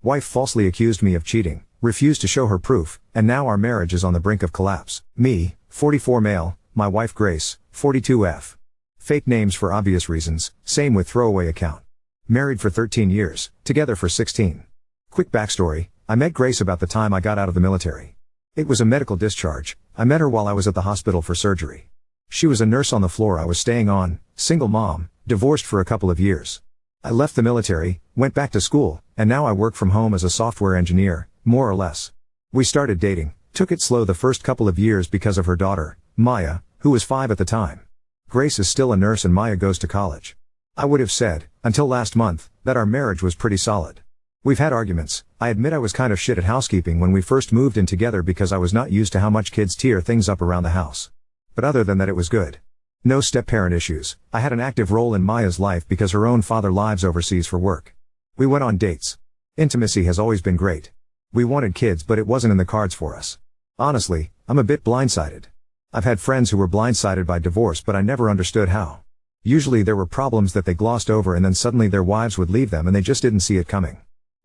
Wife falsely accused me of cheating, refused to show her proof, and now our marriage is on the brink of collapse. Me, 44 male, my wife Grace, 42F. Fake names for obvious reasons, same with throwaway account. Married for 13 years, together for 16. Quick backstory, I met Grace about the time I got out of the military. It was a medical discharge. I met her while I was at the hospital for surgery. She was a nurse on the floor I was staying on, single mom, divorced for a couple of years. I left the military, went back to school, and now I work from home as a software engineer, more or less. We started dating, took it slow the first couple of years because of her daughter, Maya, who was 5 at the time. Grace is still a nurse and Maya goes to college. I would have said, until last month, that our marriage was pretty solid. We've had arguments. I admit I was kind of shit at housekeeping when we first moved in together because I was not used to how much kids tear things up around the house. But other than that it was good. No step-parent issues. I had an active role in Maya's life because her own father lives overseas for work. We went on dates. Intimacy has always been great. We wanted kids but it wasn't in the cards for us. Honestly, I'm a bit blindsided. I've had friends who were blindsided by divorce but I never understood how. Usually there were problems that they glossed over and then suddenly their wives would leave them and they just didn't see it coming.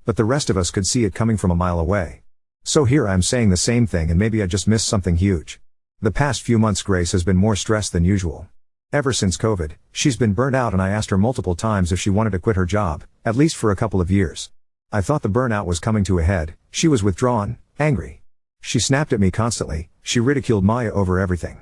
But the rest of us could see it coming from a mile away. So here I'm saying the same thing and maybe I just missed something huge. The past few months Grace has been more stressed than usual. Ever since COVID, she's been burnt out and I asked her multiple times if she wanted to quit her job, at least for a couple of years. I thought the burnout was coming to a head. She was withdrawn, angry. She snapped at me constantly, she ridiculed Maya over everything.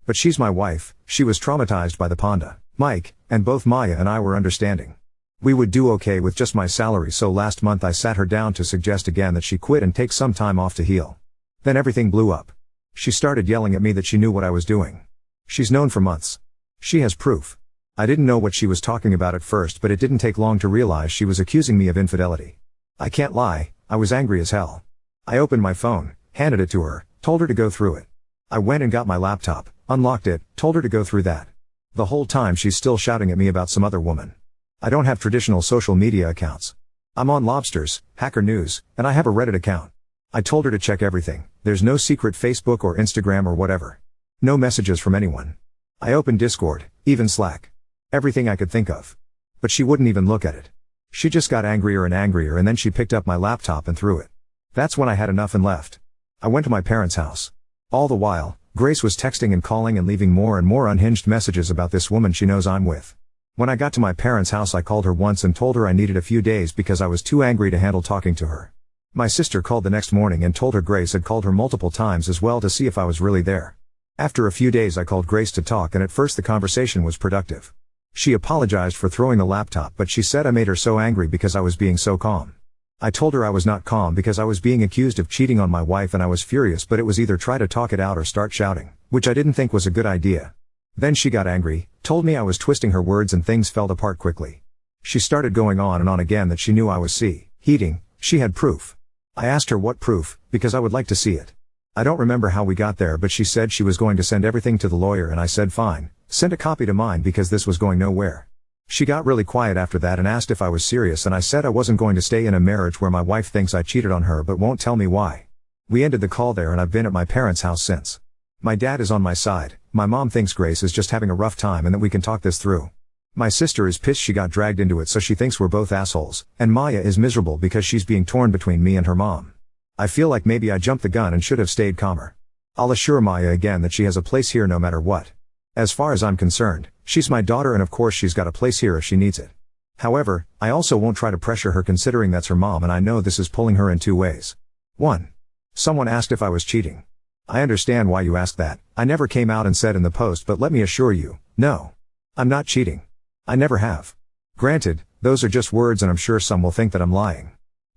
But she's my wife, she was traumatized by the panda, Mike, and both Maya and I were understanding. We would do okay with just my salary, so last month I sat her down to suggest again that she quit and take some time off to heal. Then everything blew up. She started yelling at me that she knew what I was doing. She's known for months. She has proof. I didn't know what she was talking about at first, but it didn't take long to realize she was accusing me of infidelity. I can't lie, I was angry as hell. I opened my phone, handed it to her, told her to go through it. I went and got my laptop, unlocked it, told her to go through that. The whole time she's still shouting at me about some other woman. I don't have traditional social media accounts. I'm on Lobsters, Hacker News, and I have a Reddit account. I told her to check everything. There's no secret Facebook or Instagram or whatever. No messages from anyone. I opened Discord, even Slack. Everything I could think of. But she wouldn't even look at it. She just got angrier and angrier and then she picked up my laptop and threw it. That's when I had enough and left. I went to my parents' house. All the while, Grace was texting and calling and leaving more and more unhinged messages about this woman she knows I'm with. When I got to my parents' house I called her once and told her I needed a few days because I was too angry to handle talking to her. My sister called the next morning and told her Grace had called her multiple times as well to see if I was really there. After a few days I called Grace to talk and at first the conversation was productive. She apologized for throwing the laptop but she said I made her so angry because I was being so calm. I told her I was not calm because I was being accused of cheating on my wife and I was furious, but it was either try to talk it out or start shouting, which I didn't think was a good idea. Then she got angry, told me I was twisting her words and things fell apart quickly. She started going on and on again that she knew I was heating, she had proof. I asked her what proof, because I would like to see it. I don't remember how we got there but she said she was going to send everything to the lawyer and I said fine, send a copy to mine because this was going nowhere. She got really quiet after that and asked if I was serious and I said I wasn't going to stay in a marriage where my wife thinks I cheated on her but won't tell me why. We ended the call there and I've been at my parents' house since. My dad is on my side, my mom thinks Grace is just having a rough time and that we can talk this through. My sister is pissed she got dragged into it so she thinks we're both assholes, and Maya is miserable because she's being torn between me and her mom. I feel like maybe I jumped the gun and should have stayed calmer. I'll assure Maya again that she has a place here no matter what. As far as I'm concerned, she's my daughter and of course she's got a place here if she needs it. However, I also won't try to pressure her considering that's her mom and I know this is pulling her in two ways. 1. Someone asked if I was cheating. I understand why you asked that. I never came out and said in the post, but let me assure you, no. I'm not cheating. I never have. Granted, those are just words and I'm sure some will think that I'm lying.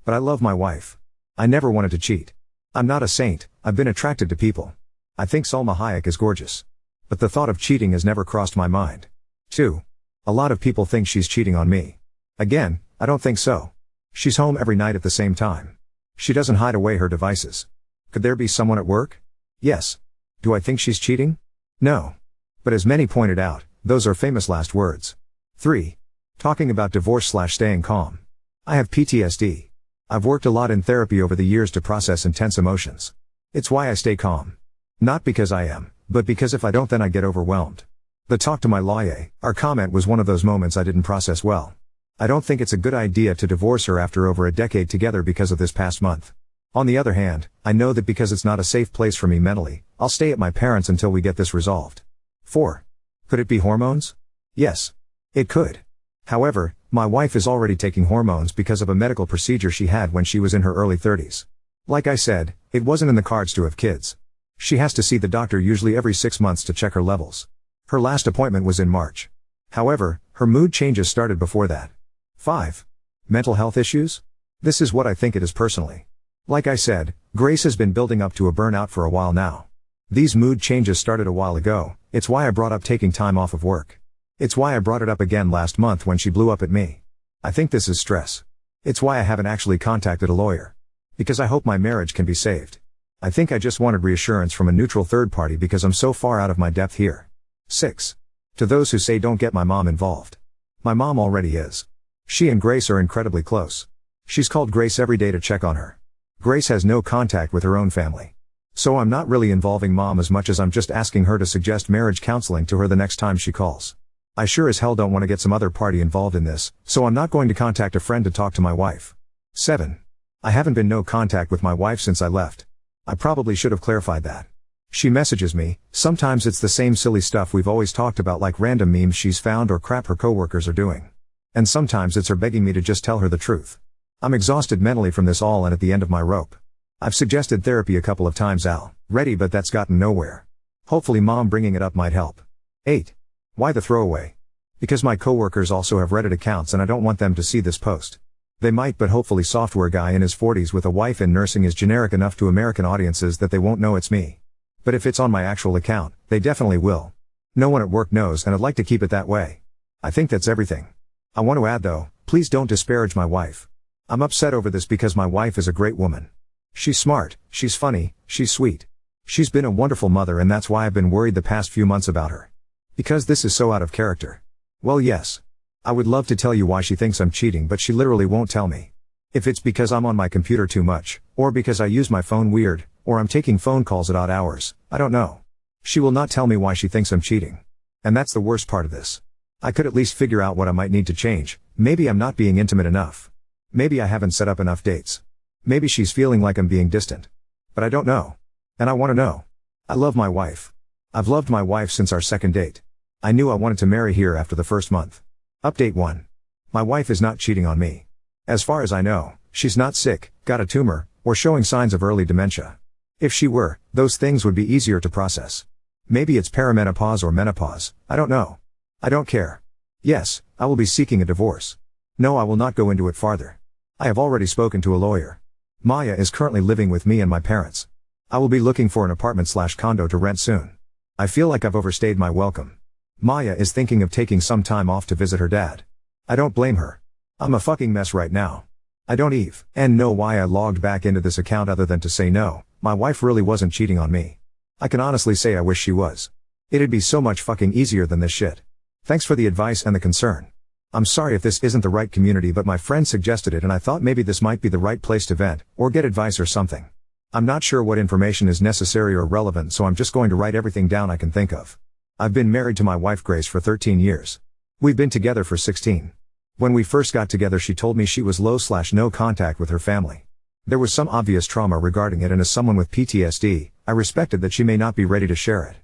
But I love my wife. I never wanted to cheat. I'm not a saint, I've been attracted to people. I think Salma Hayek is gorgeous. But the thought of cheating has never crossed my mind. 2. A lot of people think she's cheating on me. Again, I don't think so. She's home every night at the same time. She doesn't hide away her devices. Could there be someone at work? Yes. Do I think she's cheating? No. But as many pointed out, those are famous last words. 3. Talking about divorce/staying calm. I have PTSD. I've worked a lot in therapy over the years to process intense emotions. It's why I stay calm. Not because I am, but because if I don't then I get overwhelmed. The talk to my lawyer, our comment was one of those moments I didn't process well. I don't think it's a good idea to divorce her after over a decade together because of this past month. On the other hand, I know that because it's not a safe place for me mentally, I'll stay at my parents' until we get this resolved. 4. Could it be hormones? Yes. It could. However, my wife is already taking hormones because of a medical procedure she had when she was in her early 30s. Like I said, it wasn't in the cards to have kids. She has to see the doctor usually every 6 months to check her levels. Her last appointment was in March. However, her mood changes started before that. 5. Mental health issues? This is what I think it is personally. Like I said, Grace has been building up to a burnout for a while now. These mood changes started a while ago, it's why I brought up taking time off of work. It's why I brought it up again last month when she blew up at me. I think this is stress. It's why I haven't actually contacted a lawyer. Because I hope my marriage can be saved. I think I just wanted reassurance from a neutral third party because I'm so far out of my depth here. 6. To those who say don't get my mom involved. My mom already is. She and Grace are incredibly close. She's called Grace every day to check on her. Grace has no contact with her own family. So I'm not really involving mom as much as I'm just asking her to suggest marriage counseling to her the next time she calls. I sure as hell don't want to get some other party involved in this, so I'm not going to contact a friend to talk to my wife. 7. I haven't been no contact with my wife since I left. I probably should have clarified that. She messages me, sometimes it's the same silly stuff we've always talked about like random memes she's found or crap her coworkers are doing. And sometimes it's her begging me to just tell her the truth. I'm exhausted mentally from this all and at the end of my rope. I've suggested therapy a couple of times already but that's gotten nowhere. Hopefully mom bringing it up might help. 8. Why the throwaway? Because my coworkers also have Reddit accounts and I don't want them to see this post. They might but hopefully software guy in his 40s with a wife in nursing is generic enough to American audiences that they won't know it's me. But if it's on my actual account, they definitely will. No one at work knows and I'd like to keep it that way. I think that's everything. I want to add though, please don't disparage my wife. I'm upset over this because my wife is a great woman. She's smart, she's funny, she's sweet. She's been a wonderful mother and that's why I've been worried the past few months about her. Because this is so out of character. Well yes. I would love to tell you why she thinks I'm cheating but she literally won't tell me. If it's because I'm on my computer too much, or because I use my phone weird, or I'm taking phone calls at odd hours, I don't know. She will not tell me why she thinks I'm cheating. And that's the worst part of this. I could at least figure out what I might need to change. Maybe I'm not being intimate enough. Maybe I haven't set up enough dates. Maybe she's feeling like I'm being distant. But I don't know. And I want to know. I love my wife. I've loved my wife since our second date. I knew I wanted to marry her after the first month. Update 1. My wife is not cheating on me. As far as I know, she's not sick, got a tumor, or showing signs of early dementia. If she were, those things would be easier to process. Maybe it's perimenopause or menopause, I don't know. I don't care. Yes, I will be seeking a divorce. No, I will not go into it farther. I have already spoken to a lawyer. Maya is currently living with me and my parents. I will be looking for an apartment/condo to rent soon. I feel like I've overstayed my welcome. Maya is thinking of taking some time off to visit her dad. I don't blame her. I'm a fucking mess right now. I don't even know why I logged back into this account other than to say no, my wife really wasn't cheating on me. I can honestly say I wish she was. It'd be so much fucking easier than this shit. Thanks for the advice and the concern. I'm sorry if this isn't the right community but my friend suggested it and I thought maybe this might be the right place to vent, or get advice or something. I'm not sure what information is necessary or relevant so I'm just going to write everything down I can think of. I've been married to my wife Grace for 13 years. We've been together for 16. When we first got together she told me she was low/no contact with her family. There was some obvious trauma regarding it and as someone with PTSD, I respected that she may not be ready to share it.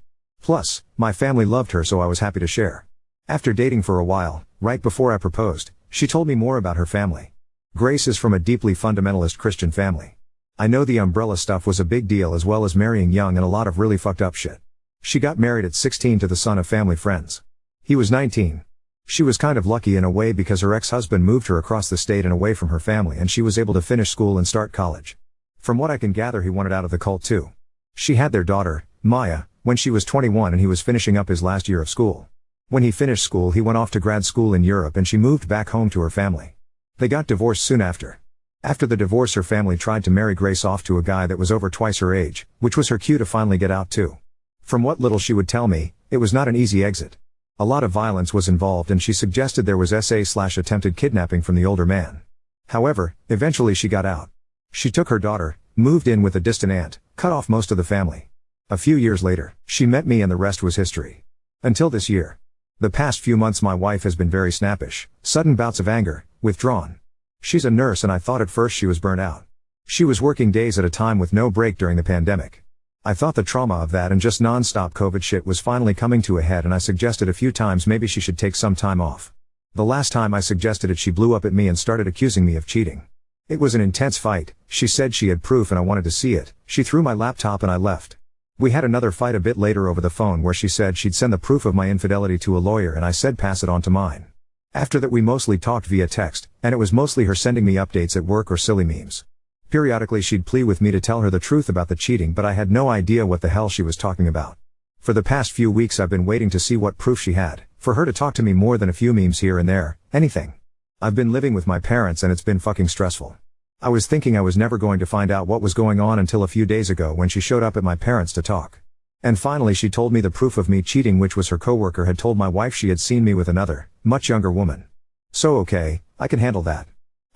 Plus, my family loved her so I was happy to share. After dating for a while, right before I proposed, she told me more about her family. Grace is from a deeply fundamentalist Christian family. I know the umbrella stuff was a big deal as well as marrying young and a lot of really fucked up shit. She got married at 16 to the son of family friends. He was 19. She was kind of lucky in a way because her ex-husband moved her across the state and away from her family and she was able to finish school and start college. From what I can gather he wanted out of the cult too. She had their daughter, Maya, when she was 21 and he was finishing up his last year of school. When he finished school he went off to grad school in Europe and she moved back home to her family. They got divorced soon after. After the divorce her family tried to marry Grace off to a guy that was over twice her age, which was her cue to finally get out too. From what little she would tell me, it was not an easy exit. A lot of violence was involved and she suggested there was SA/attempted kidnapping from the older man. However, eventually she got out. She took her daughter, moved in with a distant aunt, cut off most of the family. A few years later, she met me and the rest was history. Until this year. The past few months my wife has been very snappish, sudden bouts of anger, withdrawn. She's a nurse and I thought at first she was burnt out. She was working days at a time with no break during the pandemic. I thought the trauma of that and just non-stop COVID shit was finally coming to a head, and I suggested a few times maybe she should take some time off. The last time I suggested it she blew up at me and started accusing me of cheating. It was an intense fight. She said she had proof and I wanted to see it. She threw my laptop and I left. We had another fight a bit later over the phone where she said she'd send the proof of my infidelity to a lawyer and I said pass it on to mine. After that we mostly talked via text, and it was mostly her sending me updates at work or silly memes. Periodically she'd plead with me to tell her the truth about the cheating, but I had no idea what the hell she was talking about. For the past few weeks I've been waiting to see what proof she had, for her to talk to me more than a few memes here and there, anything. I've been living with my parents and it's been fucking stressful. I was thinking I was never going to find out what was going on until a few days ago when she showed up at my parents to talk. And finally she told me the proof of me cheating, which was her coworker had told my wife she had seen me with another, much younger woman. So okay, I can handle that.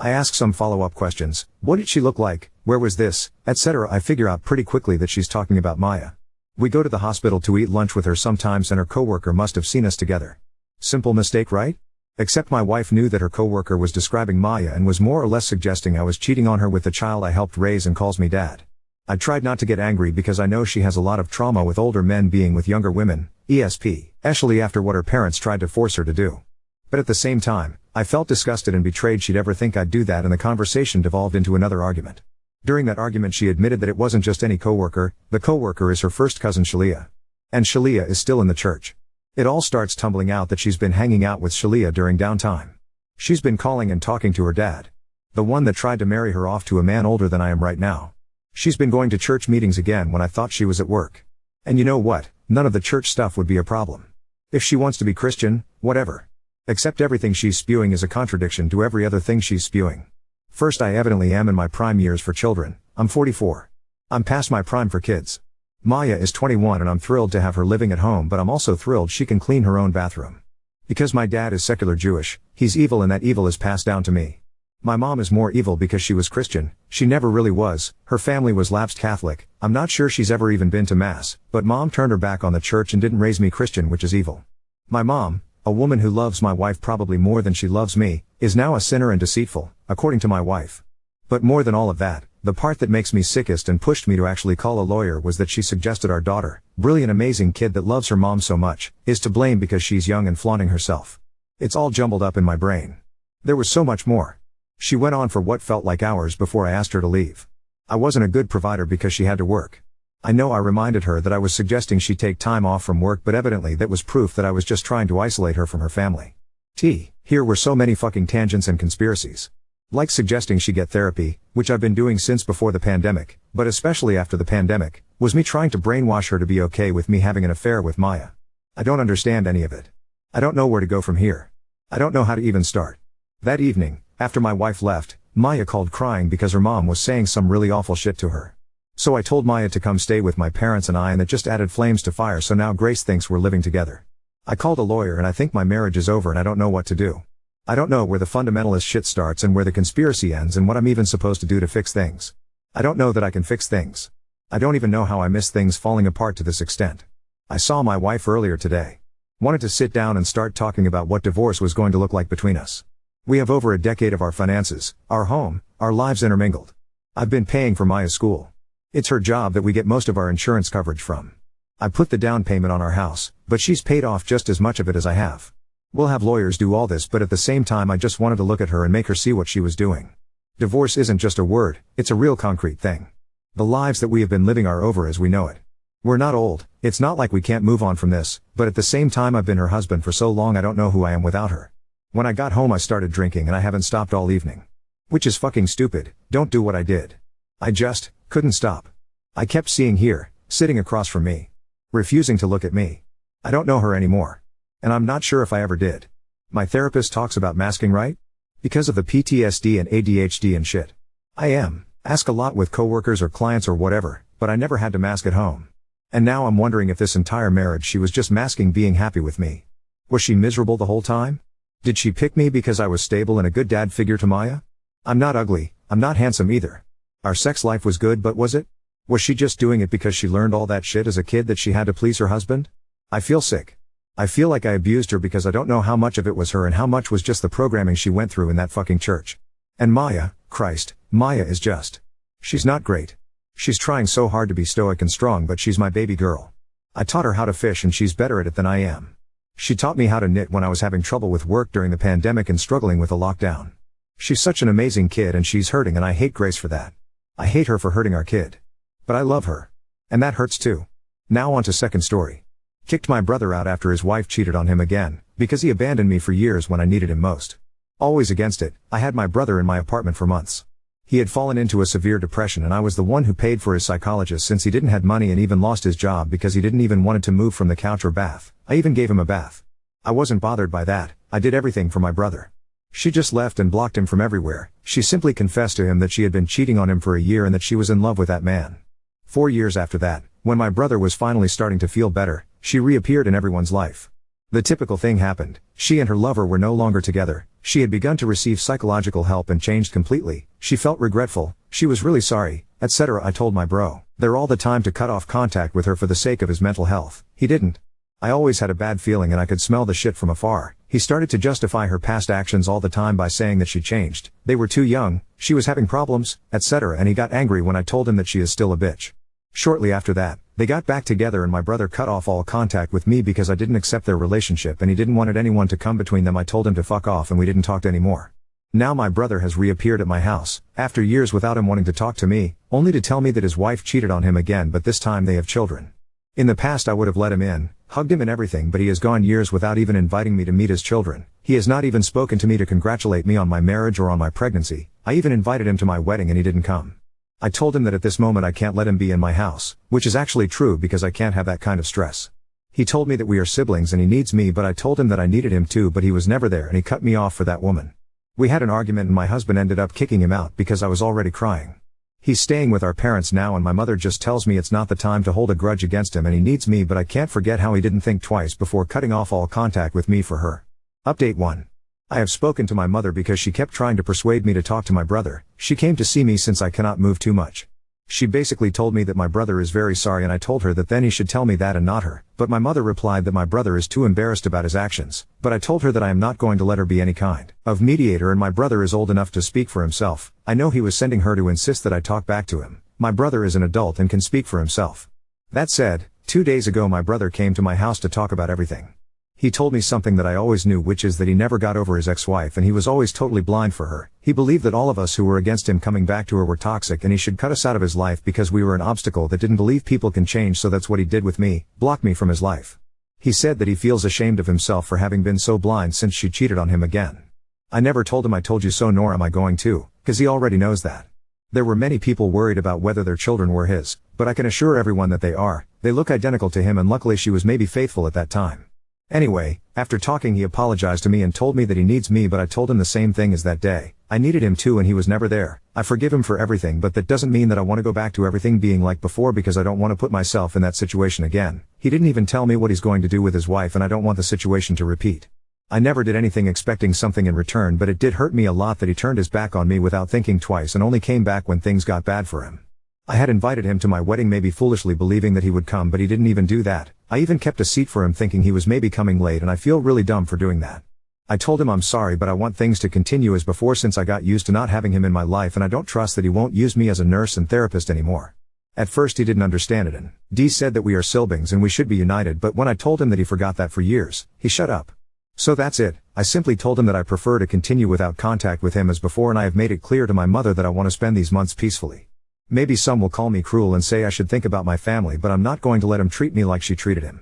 I ask some follow-up questions. What did she look like? Where was this? Etc. I figure out pretty quickly that she's talking about Maya. We go to the hospital to eat lunch with her sometimes and her coworker must have seen us together. Simple mistake, right? Except my wife knew that her coworker was describing Maya and was more or less suggesting I was cheating on her with the child I helped raise and calls me dad. I tried not to get angry because I know she has a lot of trauma with older men being with younger women, especially after what her parents tried to force her to do. But at the same time, I felt disgusted and betrayed she'd ever think I'd do that, and the conversation devolved into another argument. During that argument she admitted that it wasn't just any coworker, the coworker is her first cousin Shalia. And Shalia is still in the church. It all starts tumbling out that she's been hanging out with Shalia during downtime. She's been calling and talking to her dad. The one that tried to marry her off to a man older than I am right now. She's been going to church meetings again when I thought she was at work. And you know what? None of the church stuff would be a problem. If she wants to be Christian, whatever. Except everything she's spewing is a contradiction to every other thing she's spewing. First, I evidently am in my prime years for children. I'm 44. I'm past my prime for kids. Maya is 21 and I'm thrilled to have her living at home, but I'm also thrilled she can clean her own bathroom. Because my dad is secular Jewish, he's evil and that evil is passed down to me. My mom is more evil because she was Christian. She never really was. Her family was lapsed Catholic. I'm not sure she's ever even been to mass, but mom turned her back on the church and didn't raise me Christian, which is evil. My mom, a woman who loves my wife probably more than she loves me, is now a sinner and deceitful, according to my wife. But more than all of that, the part that makes me sickest and pushed me to actually call a lawyer was that she suggested our daughter, brilliant amazing kid that loves her mom so much, is to blame because she's young and flaunting herself. It's all jumbled up in my brain. There was so much more. She went on for what felt like hours before I asked her to leave. I wasn't a good provider because she had to work. I know I reminded her that I was suggesting she take time off from work, but evidently that was proof that I was just trying to isolate her from her family. Here were so many fucking tangents and conspiracies. Like suggesting she get therapy, which I've been doing since before the pandemic, but especially after the pandemic, was me trying to brainwash her to be okay with me having an affair with Maya. I don't understand any of it. I don't know where to go from here. I don't know how to even start. That evening, after my wife left, Maya called crying because her mom was saying some really awful shit to her. So I told Maya to come stay with my parents and that just added flames to fire, so now Grace thinks we're living together. I called a lawyer and I think my marriage is over and I don't know what to do. I don't know where the fundamentalist shit starts and where the conspiracy ends and what I'm even supposed to do to fix things. I don't know that I can fix things. I don't even know how I miss things falling apart to this extent. I saw my wife earlier today. Wanted to sit down and start talking about what divorce was going to look like between us. We have over a decade of our finances, our home, our lives intermingled. I've been paying for Maya's school. It's her job that we get most of our insurance coverage from. I put the down payment on our house, but she's paid off just as much of it as I have. We'll have lawyers do all this, but at the same time I just wanted to look at her and make her see what she was doing. Divorce isn't just a word, it's a real concrete thing. The lives that we have been living are over as we know it. We're not old, it's not like we can't move on from this, but at the same time I've been her husband for so long I don't know who I am without her. When I got home I started drinking and I haven't stopped all evening. Which is fucking stupid, don't do what I did. I just couldn't stop. I kept seeing her, sitting across from me. Refusing to look at me. I don't know her anymore. And I'm not sure if I ever did. My therapist talks about masking, right? Because of the PTSD and ADHD and shit. Ask a lot with coworkers or clients or whatever, but I never had to mask at home. And now I'm wondering if this entire marriage she was just masking being happy with me. Was she miserable the whole time? Did she pick me because I was stable and a good dad figure to Maya? I'm not ugly, I'm not handsome either. Our sex life was good, but was it? Was she just doing it because she learned all that shit as a kid that she had to please her husband? I feel sick. I feel like I abused her because I don't know how much of it was her and how much was just the programming she went through in that fucking church. And Maya, Christ, Maya is just. She's not great. She's trying so hard to be stoic and strong, but she's my baby girl. I taught her how to fish and she's better at it than I am. She taught me how to knit when I was having trouble with work during the pandemic and struggling with a lockdown. She's such an amazing kid and she's hurting, and I hate Grace for that. I hate her for hurting our kid. But I love her. And that hurts too. Now on to second story. Kicked my brother out after his wife cheated on him again, because he abandoned me for years when I needed him most. Always against it, I had my brother in my apartment for months. He had fallen into a severe depression and I was the one who paid for his psychologist since he didn't have money and even lost his job because he didn't even wanted to move from the couch or bath. I even gave him a bath. I wasn't bothered by that, I did everything for my brother. She just left and blocked him from everywhere. She simply confessed to him that she had been cheating on him for a year and that she was in love with that man. 4 years after that, when my brother was finally starting to feel better, she reappeared in everyone's life. The typical thing happened. She and her lover were no longer together. She had begun to receive psychological help and changed completely. She felt regretful. She was really sorry, etc. I told my bro there all the time to cut off contact with her for the sake of his mental health. He didn't. I always had a bad feeling and I could smell the shit from afar. He started to justify her past actions all the time by saying that she changed. They were too young, she was having problems, etc. And he got angry when I told him that she is still a bitch. Shortly after that, they got back together and my brother cut off all contact with me because I didn't accept their relationship and he didn't want anyone to come between them. I told him to fuck off and we didn't talk anymore. Now my brother has reappeared at my house, after years without him wanting to talk to me, only to tell me that his wife cheated on him again, but this time they have children. In the past I would have let him in, hugged him and everything, but he has gone years without even inviting me to meet his children. He has not even spoken to me to congratulate me on my marriage or on my pregnancy. I even invited him to my wedding and he didn't come. I told him that at this moment I can't let him be in my house, which is actually true because I can't have that kind of stress. He told me that we are siblings and he needs me, but I told him that I needed him too, but he was never there and he cut me off for that woman. We had an argument and my husband ended up kicking him out because I was already crying. He's staying with our parents now and my mother just tells me it's not the time to hold a grudge against him and he needs me, but I can't forget how he didn't think twice before cutting off all contact with me for her. Update 1. I have spoken to my mother because she kept trying to persuade me to talk to my brother. She came to see me since I cannot move too much. She basically told me that my brother is very sorry and I told her that then he should tell me that and not her, but my mother replied that my brother is too embarrassed about his actions, but I told her that I am not going to let her be any kind of mediator and my brother is old enough to speak for himself. I know he was sending her to insist that I talk back to him. My brother is an adult and can speak for himself. That said, 2 days ago my brother came to my house to talk about everything. He told me something that I always knew, which is that he never got over his ex-wife and he was always totally blind for her. He believed that all of us who were against him coming back to her were toxic and he should cut us out of his life because we were an obstacle that didn't believe people can change, so that's what he did with me, blocked me from his life. He said that he feels ashamed of himself for having been so blind since she cheated on him again. I never told him I told you so, nor am I going to, cause he already knows that. There were many people worried about whether their children were his, but I can assure everyone that they are. They look identical to him and luckily she was maybe faithful at that time. Anyway, after talking he apologized to me and told me that he needs me, but I told him the same thing as that day. I needed him too and he was never there. I forgive him for everything, but that doesn't mean that I want to go back to everything being like before because I don't want to put myself in that situation again. He didn't even tell me what he's going to do with his wife and I don't want the situation to repeat. I never did anything expecting something in return, but it did hurt me a lot that he turned his back on me without thinking twice and only came back when things got bad for him. I had invited him to my wedding, maybe foolishly believing that he would come, but he didn't even do that. I even kept a seat for him thinking he was maybe coming late and I feel really dumb for doing that. I told him I'm sorry, but I want things to continue as before since I got used to not having him in my life and I don't trust that he won't use me as a nurse and therapist anymore. At first he didn't understand it and D said that we are siblings and we should be united, but when I told him that he forgot that for years, he shut up. So that's it. I simply told him that I prefer to continue without contact with him as before and I have made it clear to my mother that I want to spend these months peacefully. Maybe some will call me cruel and say I should think about my family, but I'm not going to let him treat me like she treated him.